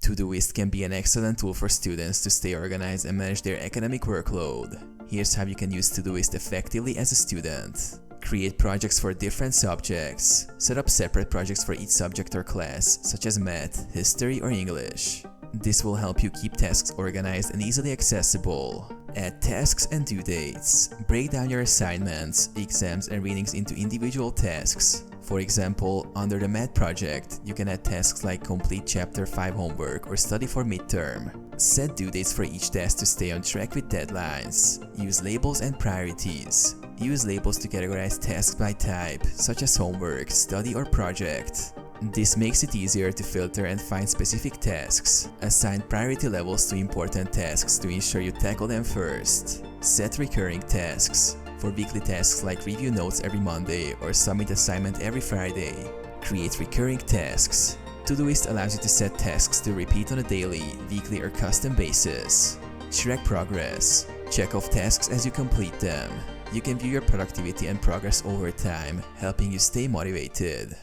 Todoist can be an excellent tool for students to stay organized and manage their academic workload. Here's how you can use Todoist effectively as a student. Create projects for different subjects. Set up separate projects for each subject or class, such as math, history, or English. This will help you keep tasks organized and easily accessible. Add tasks and due dates. Break down your assignments, exams, and readings into individual tasks. For example, under the math project, you can add tasks like complete chapter 5 homework or study for midterm. Set due dates for each task to stay on track with deadlines. Use labels and priorities. Use labels to categorize tasks by type, such as homework, study, or project. This makes it easier to filter and find specific tasks. Assign priority levels to important tasks to ensure you tackle them first. Set recurring tasks. For weekly tasks like review notes every Monday or submit assignment every Friday. Create recurring tasks. Todoist allows you to set tasks to repeat on a daily, weekly, or custom basis. Track progress. Check off tasks as you complete them. You can view your productivity and progress over time, helping you stay motivated.